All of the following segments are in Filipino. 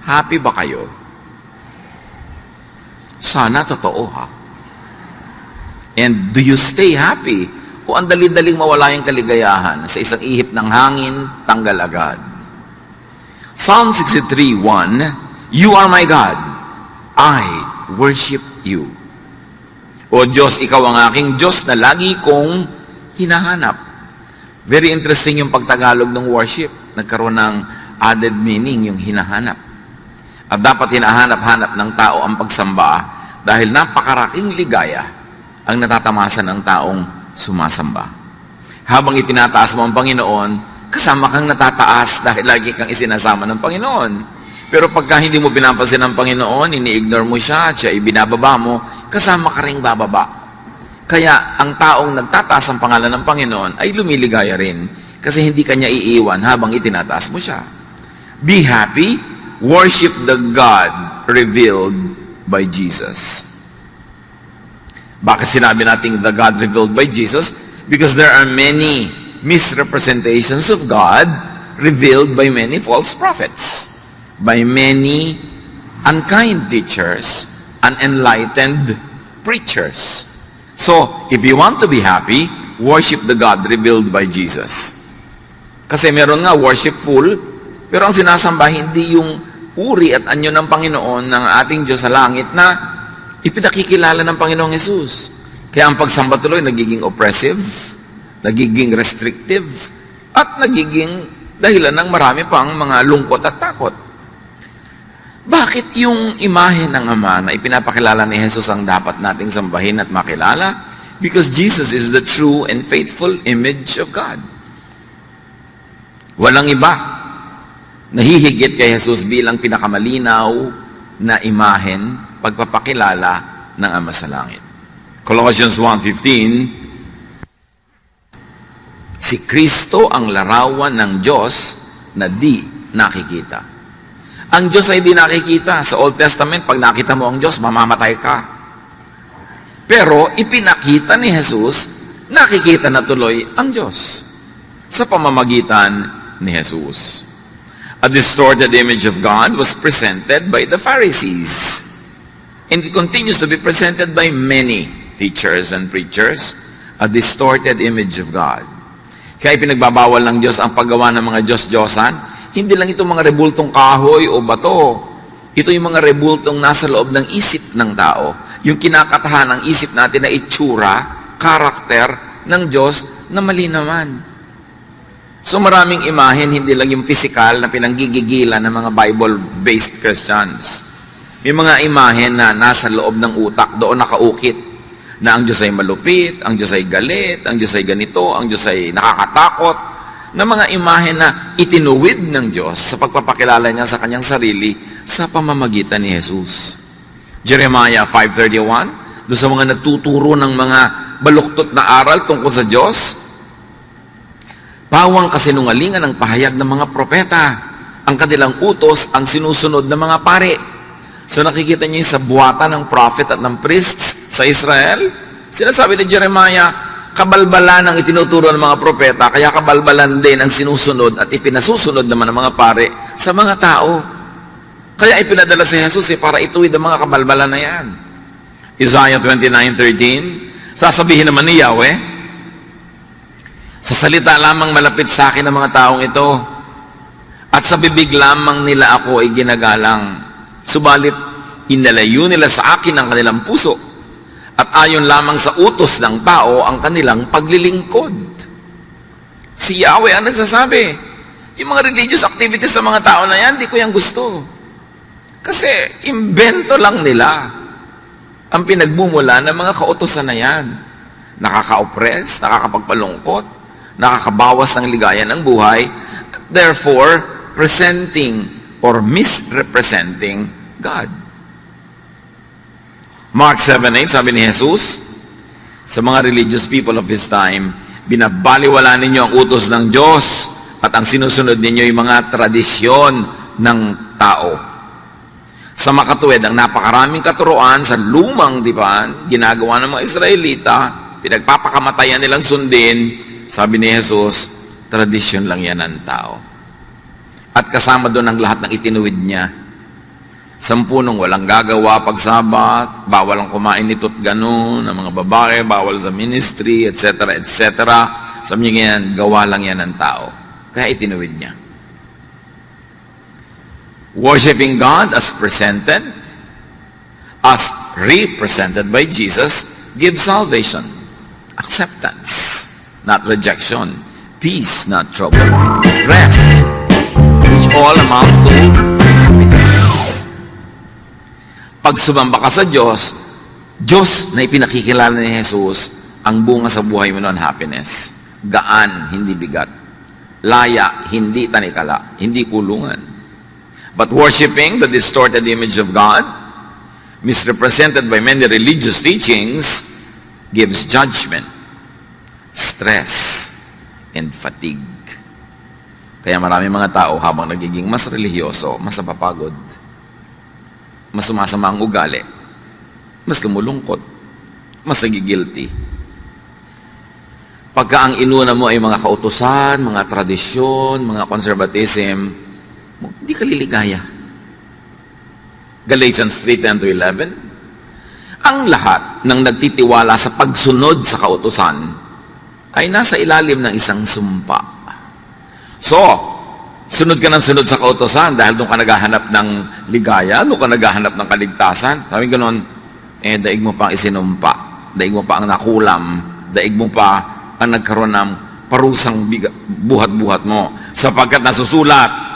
Happy ba kayo? Sana totoo, ha? And do you stay happy? O ang dali-daling mawala yung kaligayahan sa isang ihip ng hangin, tanggal agad? Psalm 63:1, You are my God, I worship you. O Diyos, ikaw ang aking Diyos na lagi kong hinahanap. Very interesting yung pagtagalog ng worship. Nagkaroon ng added meaning yung hinahanap. At dapat hinahanap-hanap ng tao ang pagsamba dahil napakaraking ligaya ang natatamasan ng taong sumasamba. Habang itinataas mo ang Panginoon, kasama kang natataas dahil lagi kang isinasama ng Panginoon. Pero pagka hindi mo pinapansin ng Panginoon, ini-ignore mo siya, siya ibinababa mo, kasama ka rin bababa. Kaya ang taong nagtataas ang pangalan ng Panginoon ay lumiligaya rin kasi hindi kanya iiwan habang itinataas mo siya. Be happy, worship the God revealed by Jesus. Bakit sinabi natin the God revealed by Jesus? Because there are many misrepresentations of God revealed by many false prophets, by many unkind teachers, unenlightened preachers. So, if you want to be happy, worship the God revealed by Jesus. Kasi meron nga worshipful, pero ang sinasamba hindi yung uri at anyo ng Panginoon ng ating Diyos sa langit na ipinakikilala ng Panginoong Hesus. Kaya ang pagsamba tuloy nagiging oppressive, nagiging restrictive, at nagiging dahilan ng marami pang mga lungkot at takot. Bakit yung imahe ng Ama na ipinapakilala ni Jesus ang dapat nating sambahin at makilala? Because Jesus is the true and faithful image of God. Walang iba nahihigit kay Jesus bilang pinakamalinaw na imahen pagpapakilala ng Ama sa langit. Colossians 1:15, si Kristo ang larawan ng Diyos na di nakikita. Ang Diyos ay di nakikita. Sa Old Testament, pag nakita mo ang Diyos, mamamatay ka. Pero ipinakita ni Jesus, nakikita na tuloy ang Diyos sa pamamagitan ni Jesus. A distorted image of God was presented by the Pharisees. And it continues to be presented by many teachers and preachers, a distorted image of God. Kaya pinagbabawal ng Diyos ang paggawa ng mga Diyos-Diyosan. Hindi lang ito mga rebultong kahoy o bato. Ito yung mga rebultong nasa loob ng isip ng tao. Yung kinakatahan ng isip natin na itsura, karakter ng Diyos na mali naman. So maraming imahen, hindi lang yung physical na pinanggigigilan ng mga Bible-based Christians. May mga imahen na nasa loob ng utak, doon nakaukit, na ang Diyos ay malupit, ang Diyos ay galit, ang Diyos ay ganito, ang Diyos ay nakakatakot, na mga imahen na itinuwid ng Diyos sa pagpapakilala niya sa kanyang sarili sa pamamagitan ni Jesus. Jeremiah 5:31, doon sa mga nagtuturo ng mga baluktot na aral tungkol sa Diyos, pawang kasinungalingan ang pahayag ng mga propeta, ang kanilang utos ang sinusunod ng mga pare. So nakikita niyo sa buwatan ng prophet at ng priests sa Israel, sinasabi ni Jeremiah, kabalbalan ang itinuturo ng mga propeta, kaya kabalbalan din ang sinusunod at ipinasusunod naman ng mga pare sa mga tao. Kaya ipinadala si Jesus para ituwid ang mga kabalbalan na yan. Isaiah 29:13, sasabihin naman ni Yahweh, sa salita lamang malapit sa akin ang mga taong ito, at sa bibig lamang nila ako ay ginagalang. Subalit, inalayo nila sa akin ang kanilang puso, at ayon lamang sa utos ng tao ang kanilang paglilingkod. Si Yahweh ang nagsasabi. Yung mga religious activities sa mga tao na yan, di ko yan gusto. Kasi imbento lang nila ang pinagmumula ng mga kautosan na yan. Nakaka-oppress, nakakapagpalungkot, nakakabawas ng ligaya ng buhay, therefore, presenting or misrepresenting God. Mark 7:8, sabi ni Jesus, sa mga religious people of His time, binabaliwala ninyo ang utos ng Diyos at ang sinusunod ninyo yung mga tradisyon ng tao. Sa makatuwid, ang napakaraming katuroan sa lumang dipan, ginagawa ng mga Israelita, pinagpapakamatayan nilang sundin, sabi ni Jesus, tradisyon lang yan ng tao. At kasama doon ang lahat ng itinuwid niya 10 walang gagawa pag Sabat, bawal ang kumain nito't ganun, ng mga babae, bawal sa ministry, etc., etc. Sabi niya yan, gawa lang yan ng tao. Kaya itinuwid niya. Worshipping God as presented, as represented by Jesus, gives salvation, acceptance, not rejection, peace, not trouble, rest, which all amount to happiness. Pag sumamba ka sa Diyos, Diyos na ipinakikilala ni Jesus, ang bunga sa buhay mo noon, happiness. Gaan, hindi bigat. Laya, hindi tanikala, hindi kulungan. But worshiping the distorted image of God, misrepresented by many religious teachings, gives judgment, stress, and fatigue. Kaya marami mga tao habang nagiging mas relihiyoso, mas napapagod, mas sumasama ang ugali, mas lumulungkot, mas nagigilty. Pagka ang inuna mo ay mga kautusan, mga tradisyon, mga conservatism, hindi ka liligaya. Galatians 3:10-11. Ang lahat ng nagtitiwala sa pagsunod sa kautusan ay nasa ilalim ng isang sumpa. So, sunod ka ng sunod sa kautusan dahil doon ka naghahanap ng ligaya, doon ka naghahanap ng kaligtasan. Sabi ganoon, daig mo pa ang isinumpa, daig mo pa ang nakulam, daig mo pa ang nagkaroon ng parusang buhat-buhat mo. Sapagkat nasusulat,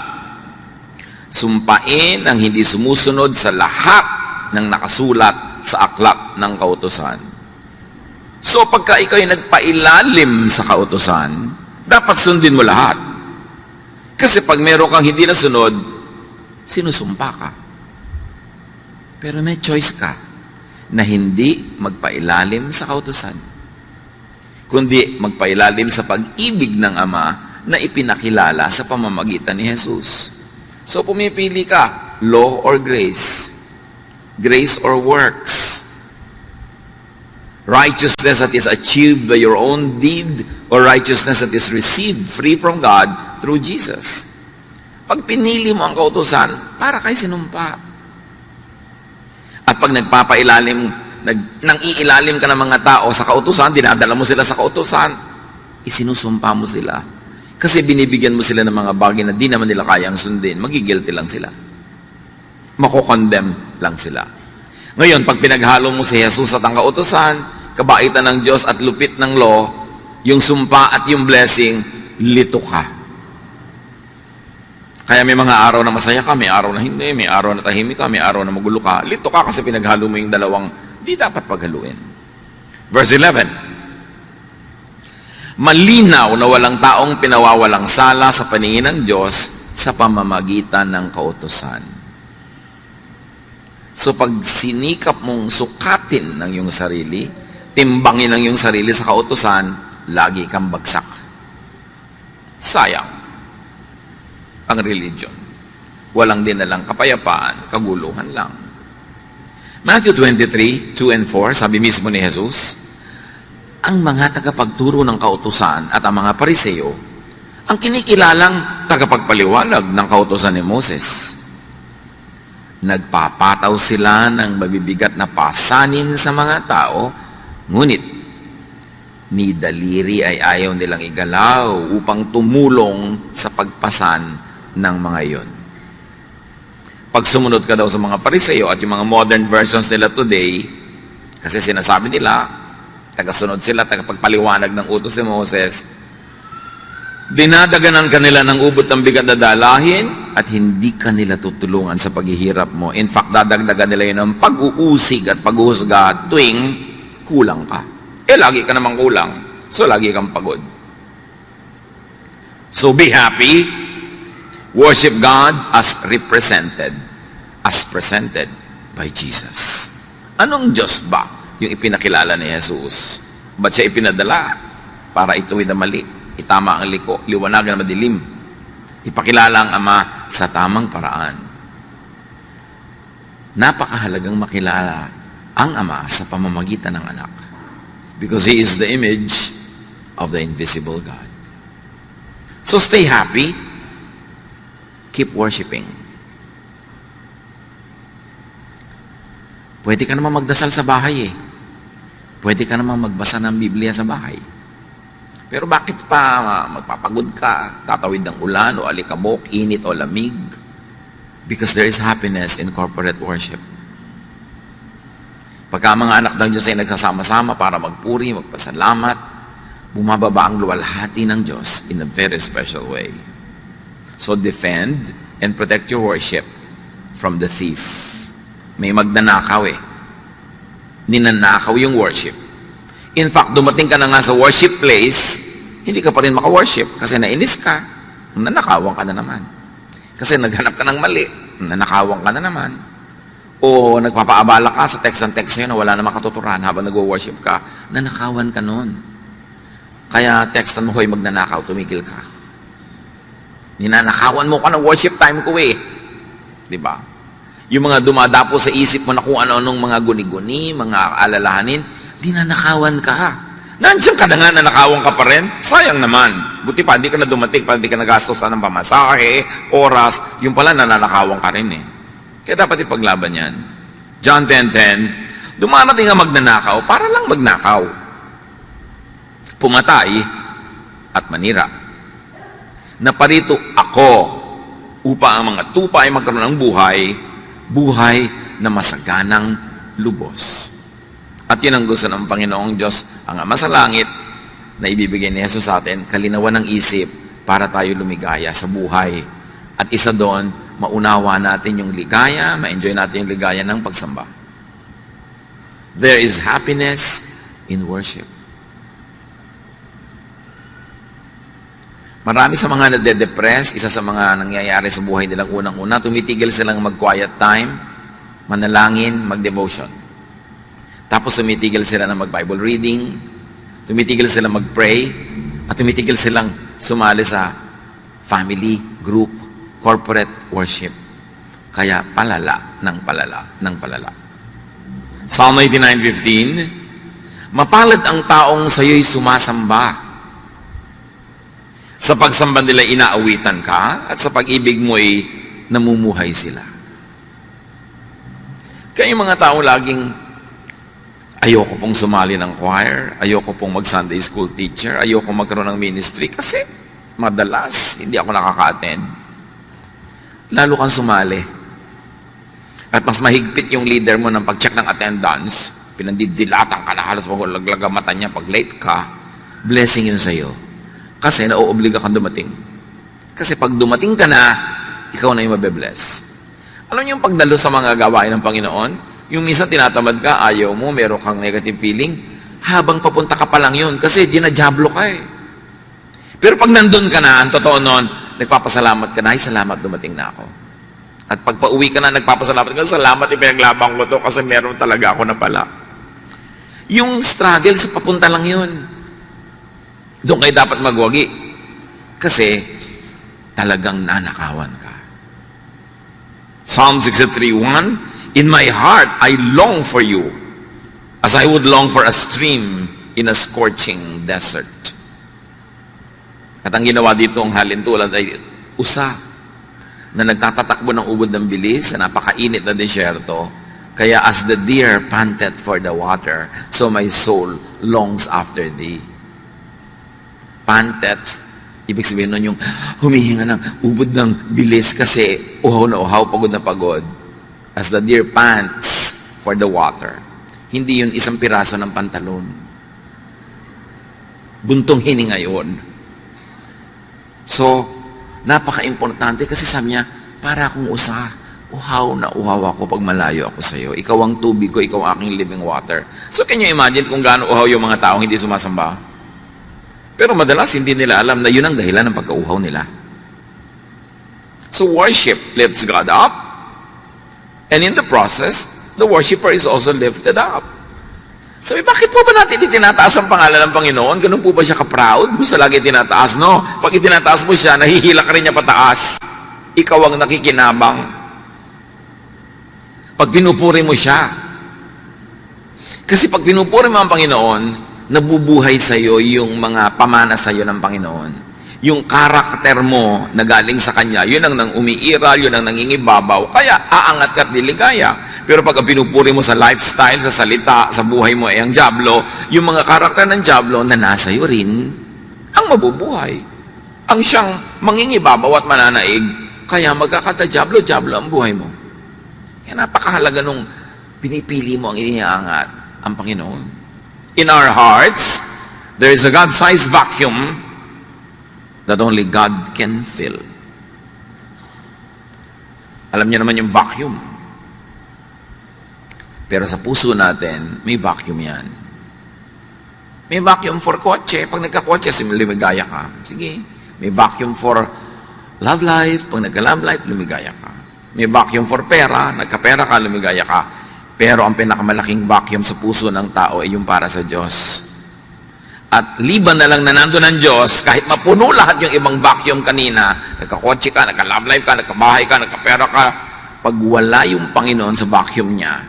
sumpain ang hindi sumusunod sa lahat ng nakasulat sa aklat ng kautusan. So pagka ikaw ay nagpailalim sa kautusan, dapat sundin mo lahat. Kasi pag meron kang hindi nasunod, sinusumpa ka. Pero may choice ka na hindi magpailalim sa kautusan, kundi magpailalim sa pag-ibig ng Ama na ipinakilala sa pamamagitan ni Jesus. So pumipili ka, law or grace? Grace or works? Righteousness that is achieved by your own deed or righteousness that is received free from God through Jesus? Pag pinili mo ang kautusan, para kay sinumpa. At pag nagpapailalim, nang iilalim ka ng mga tao sa kautusan, dinadala mo sila sa kautusan, isinusumpa mo sila. Kasi binibigyan mo sila ng mga bagay na di naman nila kayang sundin, magigilty lang sila. Makokondemn lang sila. Ngayon, pag pinaghalo mo si Jesus at ang kautusan, kabaitan ng Diyos at lupit ng law, yung sumpa at yung blessing, lito ka. Kaya may mga araw na masaya ka, may araw na hindi, may araw na tahimik ka, may araw na magulo ka. Lito ka kasi pinaghalo mo yung dalawang di dapat paghaluin. Verse 11. Malinaw na walang taong pinawawalang sala sa paningin ng Diyos sa pamamagitan ng kautusan. So pag sinikap mong sukatin ng iyong sarili, timbangin ang iyong sarili sa kautusan, lagi kang bagsak. Sayang ang religion. Walang dinalang kapayapaan, kaguluhan lang. Matthew 23:2 and 4, sabi mismo ni Jesus, ang mga tagapagturo ng kautusan at ang mga pariseo, ang kinikilalang tagapagpaliwanag ng kautusan ni Moses. Nagpapataw sila ng mabibigat na pasanin sa mga tao, ngunit ni daliri ay ayaw nilang igalaw upang tumulong sa pagpasan ng mga iyon. Pag sumunod ka daw sa mga pariseo at yung mga modern versions nila today, kasi sinasabi nila, tagasunod sila, tagapagpaliwanag ng utos ni Moses, dinadaganan kanila ng ubot ng bigat na dalahin at hindi kanila tutulungan sa paghihirap mo. In fact, dadagdagan nila yun ng pag-uusig at paghuhusga tuwing kulang ka. Lagi ka namang kulang. So, lagi kang pagod. So, be happy. Worship God as represented, as presented by Jesus. Anong Diyos ba yung ipinakilala ni Jesus? Ba't siya ipinadala? Para ituwid ang mali, itama ang liko, liwanagan ang madilim, ipakilala ang Ama sa tamang paraan. Napakahalagang makilala ang Ama sa pamamagitan ng anak, because He is the image of the invisible God. So stay happy, keep worshiping. Pwede ka naman magdasal sa bahay eh. Pwede ka naman magbasa ng Biblia sa bahay. Pero bakit pa magpapagod ka, tatawid ng ulan o alikabok, init o lamig? Because there is happiness in corporate worship. Pagka mga anak ng Diyos ay nagsasama-sama para magpuri, magpasalamat, bumababa ang luwalhati ng Diyos in a very special way. So defend and protect your worship from the thief. May magnanakaw eh. Ninanakaw yung worship. In fact, dumating ka na nga sa worship place, hindi ka pa rin maka-worship kasi nainis ka, nanakawan ka na naman. Kasi naghanap ka ng mali, nanakawan ka na naman. O nagpapaabala ka sa text and text sa'yo na wala na makatuturan habang nag-worship ka, nanakawan ka nun. Kaya textan mo, hoy, magnanakaw, tumigil ka. Ninanakawan mo ka ng worship time ko eh. Diba? Yung mga dumadapo sa isip mo na kung ano-anong mga guni-guni, mga alalahanin, dinanakawan ka. Nandiyan ka na nga, nanakawan ka pa rin. Sayang naman. Buti pa, hindi ka na dumating, pa hindi ka nagastos ng pamasahe, oras, yung pala nananakawan ka rin eh. Kaya dapat ipaglaban yan. John 10:10, dumarating nga magnanakaw para lang magnakaw. Pumatay at manira. Naparito ako upang ang mga tupa ay magkaroon ng buhay na masaganang lubos. At yun ang gusto ng Panginoong Diyos, ang Ama sa Langit, na ibibigay ni Jesus sa atin, kalinawan ng isip para tayo lumigaya sa buhay. At isa doon, maunawa natin yung ligaya, ma-enjoy natin yung ligaya ng pagsamba. There is happiness in worship. Marami sa mga nade-depress, isa sa mga nangyayari sa buhay nilang unang-una, tumitigil silang mag-quiet time, manalangin, mag-devotion. Tapos tumitigil sila na mag-Bible reading, tumitigil sila mag-pray, at tumitigil silang sumali sa family, group, corporate worship. Kaya palala ng palala. Psalm 89:15, mapalad ang taong sa'yo'y sumasamba. Sa pagsamba nila inaawitan ka, at sa pag-ibig mo'y namumuhay sila. Kaya yung mga taong laging, ayoko pong sumali ng choir, ayoko pong mag-Sunday school teacher, ayoko magkaroon ng ministry, kasi madalas hindi ako nakaka-attend. Lalo kang sumali. At mas mahigpit yung leader mo ng pag-check ng attendance, pinandidilatan ka na halos maglaglaga mata niya pag late ka, blessing yun sa'yo. Kasi nauobliga kang dumating. Kasi pag dumating ka na, ikaw na yung mabe-bless. Alam niyo yung pagdalo sa mga gawain ng Panginoon? Yung minsan tinatamad ka, ayaw mo, meron kang negative feeling, habang papunta ka pa lang yun, kasi dinajablo ka eh. Pero pag nandun ka na, ang totoo nun, nagpapasalamat ka na, ay salamat, dumating na ako. At pag pauwi ka na, nagpapasalamat ka, salamat, ipinaglabang ko to, kasi meron talaga ako na pala. Yung struggle sa papunta lang yun. Doon kayo dapat magwagi. Kasi talagang nanakawan ka. Psalm 63:1, in my heart, I long for you, as I would long for a stream in a scorching desert. At ang ginawa dito ang halintulad ay usa na nagtatatakbo ng ubod ng bilis sa napakainit na desyerto. Kaya as the deer panted for the water, so my soul longs after thee. Panted, ibig sabihin nun yung humihinga ng ubod ng bilis kasi uhaw na uhaw, pagod na pagod. As the deer pants for the water. Hindi yun isang piraso ng pantalon. Buntong hininga yun. So, napaka-importante kasi sabi niya, para akong usa, uhaw na uhaw ako pag malayo ako sa iyo. Ikaw ang tubig ko, ikaw ang aking living water. So, can you imagine kung gaano uhaw yung mga taong hindi sumasamba? Pero madalas hindi nila alam na yun ang dahilan ng pagkauhaw nila. So worship lifts God up, and in the process, the worshiper is also lifted up. Sabi, bakit po ba natin itinataas ang pangalan ng Panginoon? Ganun po ba siya ka-proud? Gusto lagi itinataas, no? Pag itinataas mo siya, nahihila ka rin niya pataas. Ikaw ang nakikinabang. Pag pinupuri mo siya. Kasi pag pinupuri mo ang Panginoon, nabubuhay sa iyo yung mga pamana sa iyo ng Panginoon. Yung karakter mo na galing sa Kanya, yun ang nang umiiral, yun ang nangingibabaw. Kaya aangat ka at liligaya. Pero pag ang pinupuri mo sa lifestyle, sa salita, sa buhay mo ay ang dyablo, yung mga karakter ng dyablo na nasa iyo rin, ang mabubuhay. Ang siyang mangingibabaw at mananaig, kaya magkakata-dyablo ang buhay mo. Kaya napakahalaga nung pinipili mo ang iniangat, ang Panginoon. In our hearts, there is a God-sized vacuum that only God can fill. Alam niyo naman yung vacuum. Pero sa puso natin, may vacuum yan. May vacuum for kotse. Pag nagka-kotse, lumigaya ka. Sige. May vacuum for love life. Pag nagka-love life, lumigaya ka. May vacuum for pera. Nagka-pera ka, lumigaya ka. Pero ang pinakamalaking vacuum sa puso ng tao ay yung para sa Diyos. At liban na lang na nandun ng Diyos, kahit mapuno lahat yung ibang vacuum kanina, nagka-kotse ka, nagka-love life ka, nagka-bahay ka, nagka-pera ka, pag wala yung Panginoon sa vacuum niya,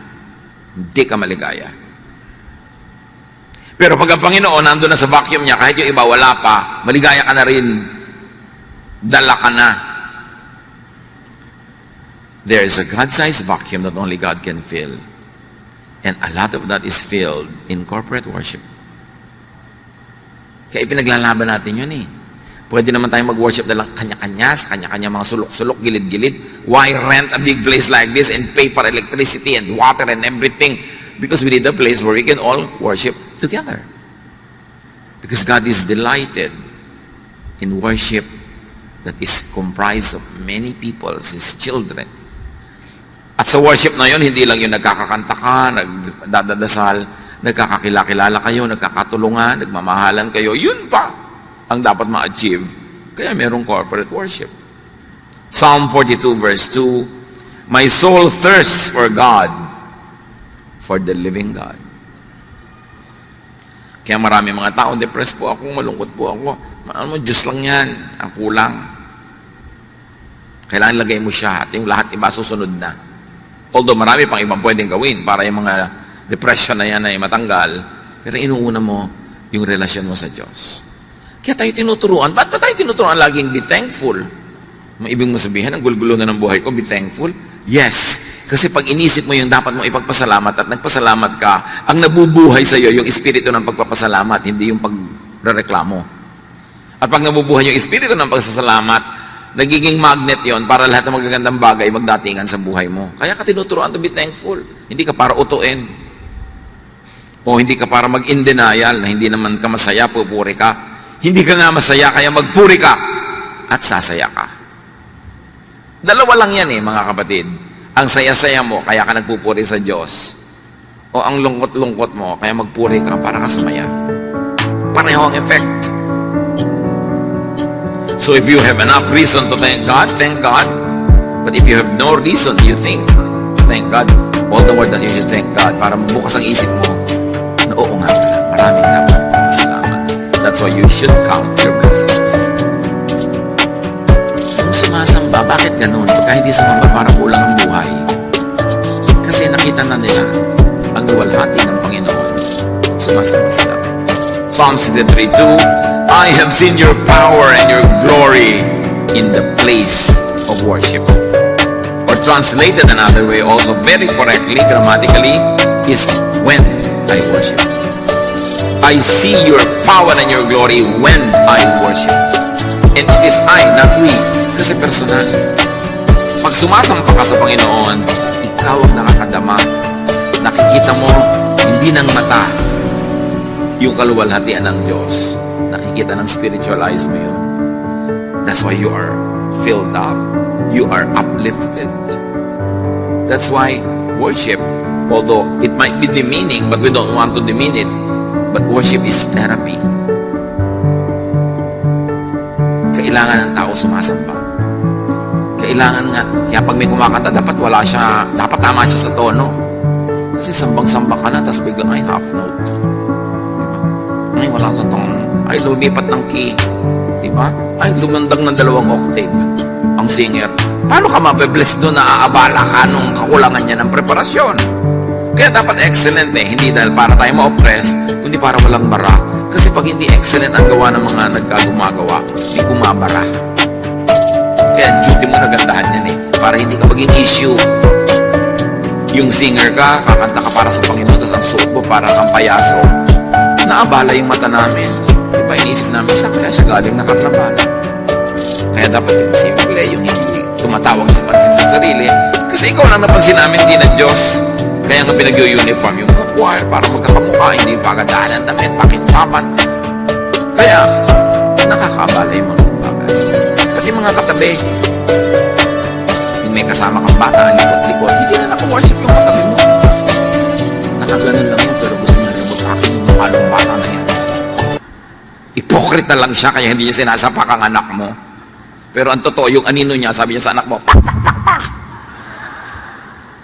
hindi ka maligaya. Pero pag ang Panginoon nandun na sa vacuum niya, kahit yung iba wala pa, maligaya ka na rin. Dala ka na. There is a God-sized vacuum that only God can fill. And a lot of that is filled in corporate worship. Kaya ipinaglalaban natin yun eh. Pwede naman tayo mag-worship na lang kanya-kanya, sa kanya-kanya mga sulok-sulok, gilid-gilid. Why rent a big place like this and pay for electricity and water and everything? Because we need a place where we can all worship together. Because God is delighted in worship that is comprised of many people, His children. At sa worship na yun, hindi lang yung nagkakakanta ka, nagdadasal, nagkakakilala kayo, nagkakatulungan, nagmamahalan kayo. Yun pa ang dapat ma-achieve. Kaya merong corporate worship. Psalm 42 verse 2, my soul thirsts for God, for the living God. Kaya marami mga tao, depressed po ako, malungkot po ako. Ano mo, Diyos lang yan, ang kulang. Kailangan lagay mo siya at yung lahat iba susunod na. Although marami pang ibang pwedeng gawin para yung mga depression na yan ay matanggal, pero inuuna mo yung relasyon mo sa Diyos. Kaya tayo tinuturuan. Ba't ba tayo tinuturuan laging be thankful? Maibig mo sabihin, ang gulgulo na ng buhay ko, be thankful? Yes. Kasi pag inisip mo yung dapat mo ipagpasalamat at nagpasalamat ka, ang nabubuhay sa iyo yung espiritu ng pagpapasalamat, hindi yung pagrereklamo. At pag nabubuhay yung espiritu ng pagsasalamat, nagiging magnet yon para lahat ng magagandang bagay magdatingan sa buhay mo. Kaya ka tinuturuan to be thankful. Hindi ka para utuin. O hindi ka para mag-in denial na hindi naman ka masaya, pupuri ka. Hindi ka nga masaya, kaya magpuri ka at sasaya ka. Dalawa lang yan mga kapatid. Ang saya-saya mo, kaya ka nagpupuri sa Diyos. O ang lungkot-lungkot mo, kaya magpuri ka para ka sumaya. Pareho ang effect. So if you have enough reason to thank God, thank God. But if you have no reason, you think, thank God, all the more that you should thank God para mabukas ang isip mo na oo nga pala, maraming dapat salamat. That's why you should count your blessings. Kung sumasamba, bakit ganun? Pagka hindi sumamba, para kulang ang buhay. Kasi nakita na nila ang luwalhati ng Panginoon. Sumasamba sila. Psalm 63:2, I have seen your power and your glory in the place of worship. Or translated another way also very correctly, grammatically, is when I worship. I see your power and your glory when I worship. And it is I, not we. Kasi personal. Pag sumasampa ka sa Panginoon, ikaw ang nakakadama. Nakikita mo, hindi ng mata, yung kaluwalhatian ng Diyos. Nakikita ng spiritual eyes mo yun. That's why you are filled up. You are uplifted. That's why worship, although it might be demeaning, but we don't want to demean it, but worship is therapy. Kailangan ng tao sumasamba. Kailangan nga, kaya pag may kumakanta, dapat wala siya, dapat tama siya sa tono. Kasi sambang-samba ka na, tapos biglang ay half note. Ay, wala sa tono. Ay, lumipat ng key. Diba? Ay, lumandag ng 2 octave ang singer. Paano ka mabe-bless doon na aabala ka nung kakulangan niya ng preparasyon? Kaya dapat excellent hindi dahil para tayo ma-oppress, kundi para walang bara. Kasi pag hindi excellent ang gawa ng mga nagkagumagawa, hindi bumabara. Kaya duty mo na gandahan yan para hindi ka maging issue. Yung yung singer ka, kakanta ka para sa Panginoon, tapos ang suot mo para kang payaso. Naabala yung mata namin. Diba, inisip namin, saan kaya siya galing na karnaval? Kaya dapat yung simple, yung hindi tumatawag ng pansin sa sarili. Kasi ikaw lang napansin namin, hindi na Diyos. Kaya nga pinag-uniform yung mga choir para magkakamukha, hindi yung pagadahan ng damit, pakintapan. Kaya, nakakaabala yung mga bagay. Pati mga katabi, yung may kasama kang bata, ang likot-likot, hindi na naka-worship yung katabi mo. Nakaganon lang yun, pero gusto niya rin yung mukha ng bata na yan. Hipokrita lang siya, kaya hindi niya sinasapak ang anak mo. Pero ang totoo, yung anino niya, sabi niya sa anak mo, pak, pak, pak, pak.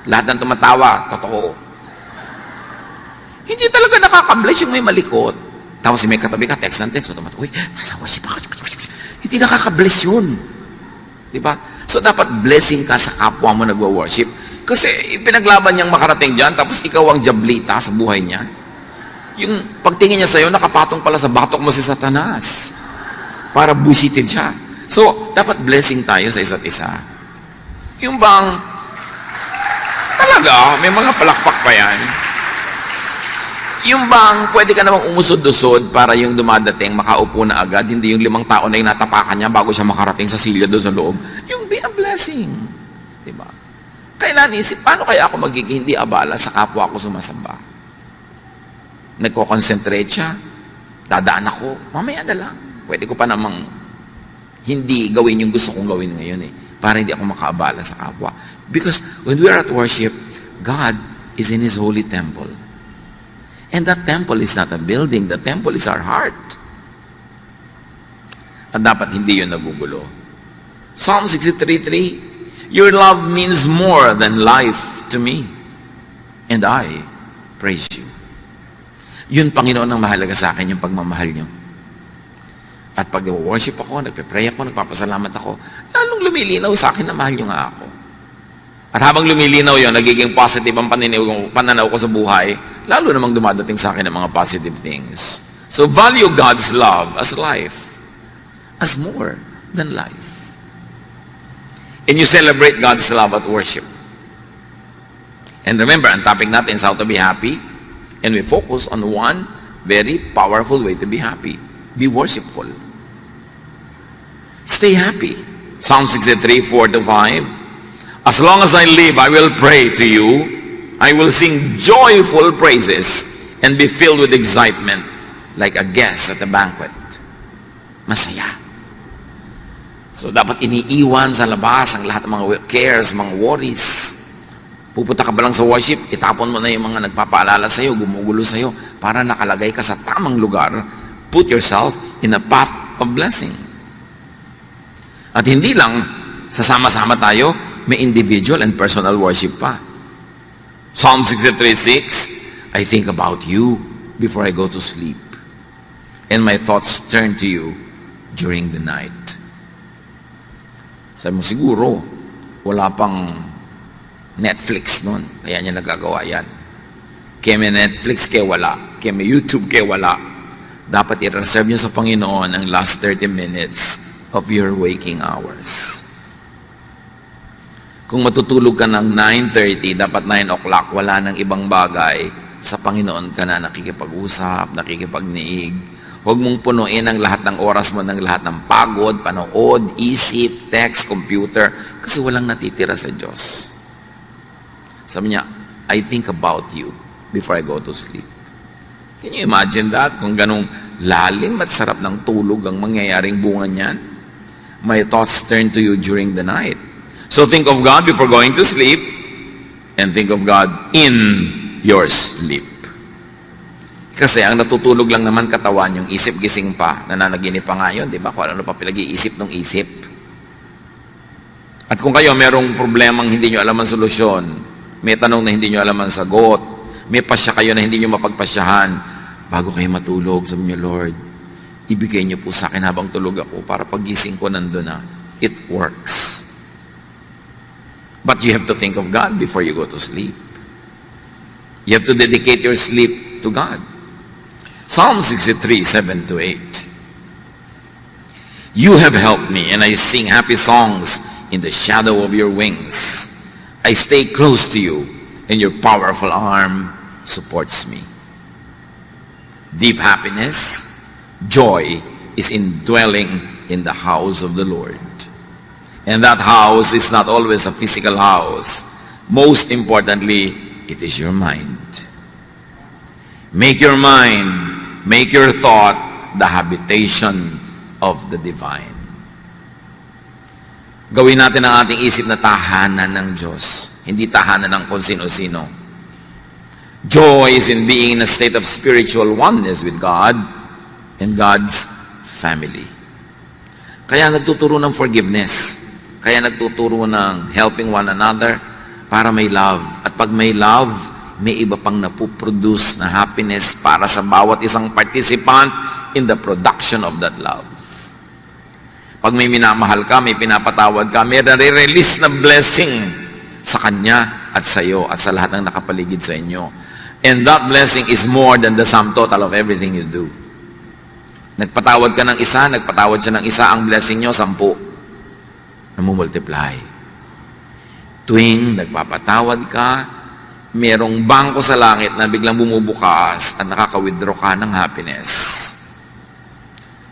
Lahat ng tumatawa, totoo. Hindi talaga nakaka-bless yung may malikot. Tapos may katabi ka, text ng text, so tumatawa, uy, nasa worship ako. Hindi nakaka-bless yun. Diba? So dapat blessing ka sa kapwa mo nagwa-worship. Kasi pinaglaban niyang makarating dyan, tapos ikaw ang jablita sa buhay niya. Yung pagtingin niya sa'yo, nakapatong pala sa batok mo si Satanas. Para busitin siya. So, dapat blessing tayo sa isa't isa. Yung bang, talaga, may mga palakpak pa yan. Yung bang, pwede ka namang umusod-usod para yung dumadating, makaupo na agad, hindi yung 5 tao na yung natapakan niya bago siya makarating sa silya doon sa loob. Yung be a blessing. Diba? Kailan isip, paano kaya ako magiging hindi abala sa kapwa ko sumasamba? Nagko-concentrate siya, dadaan ako, mamaya na lang. Pwede ko pa namang hindi gawin yung gusto kong gawin ngayon para hindi ako makaabala sa kapwa. Because when we are at worship, God is in His holy temple. And that temple is not a building, the temple is our heart. At dapat hindi yun nagugulo. Psalm 63:3, your love means more than life to me, and I praise you. Yun, Panginoon, ang mahalaga sa akin, yung pagmamahal niyo. At pag worship ako, nagpe-pray ako, nagpapasalamat ako, lalong lumilinaw sa akin na mahal niyo nga ako. At habang lumilinaw yun, nagiging positive ang pananaw ko sa buhay, lalo namang dumadating sa akin ng mga positive things. So value God's love as life, as more than life. And you celebrate God's love at worship. And remember, ang topic natin is how to be happy, and we focus on one very powerful way to be happy. Be worshipful. Stay happy. Psalm 63:4-5. As long as I live, I will pray to you. I will sing joyful praises and be filled with excitement like a guest at a banquet. Masaya. So dapat iniiwan sa labas ang lahat ng mga cares, mga worries. Pupunta ka ba lang sa worship, itapon mo na yung mga nagpapaalala sa'yo, gumugulo sa'yo, para nakalagay ka sa tamang lugar. Put yourself in a path of blessing. At hindi lang sasama-sama tayo, may individual and personal worship pa. Psalm 63:6, I think about you before I go to sleep, and my thoughts turn to you during the night. Sabi mo, siguro, wala pang Netflix nun, kaya niya nagagawa yan. Kaya may Netflix, kaya wala. Kaya may YouTube, kaya wala. Dapat i-reserve niyo sa Panginoon ang last 30 minutes of your waking hours. Kung matutulog ka ng 9:30, dapat 9 o'clock, wala nang ibang bagay, sa Panginoon ka na nakikipag-usap, nakikipagniig. Huwag mong punuin ang lahat ng oras mo ng lahat ng pagod, panood, isip, text, computer, kasi walang natitira sa Diyos. Sabi niya, I think about you before I go to sleep. Can you imagine that? Kung ganong lalim at sarap ng tulog ang mangyayaring bunga niyan. My thoughts turn to you during the night. So think of God before going to sleep, and think of God in your sleep. Kasi ang natutulog lang naman katawan, yung isip gising pa, nananaginip pa nga yun, di ba? Kung ano pa pinag-iisip ng isip. At kung kayo merong problemang hindi nyo alam ang solusyon, may tanong na hindi nyo alam ang sagot, may pasya kayo na hindi nyo mapagpasyahan, bago kayo matulog, sabi niyo, Lord, ibigay niyo po sa akin habang tulog ako para pagising ko nandun na. It works. But you have to think of God before you go to sleep. You have to dedicate your sleep to God. Psalm 63:7-8. You have helped me, and I sing happy songs in the shadow of your wings. I stay close to you and your powerful arm supports me. Deep happiness, joy is in dwelling in the house of the Lord. And that house is not always a physical house. Most importantly, it is your mind. Make your mind, make your thought the habitation of the divine. Gawin natin ang ating isip na tahanan ng Diyos, hindi tahanan ng kung sino-sino. Joy is in being in a state of spiritual oneness with God and God's family. Kaya nagtuturo ng forgiveness. Kaya nagtuturo ng helping one another para may love. At pag may love, may iba pang napuproduce na happiness para sa bawat isang participant in the production of that love. Pag may minamahal ka, may pinapatawad ka, may nare-release na blessing sa kanya at sa iyo at sa lahat ng nakapaligid sa inyo. And that blessing is more than the sum total of everything you do. Nagpatawad ka ng isa, nagpatawad siya ng isa, ang blessing nyo, 10. Namumultiply. Tuwing nagpapatawad ka, merong bangko sa langit na biglang bumubukas at nakaka-withdraw ka ng happiness.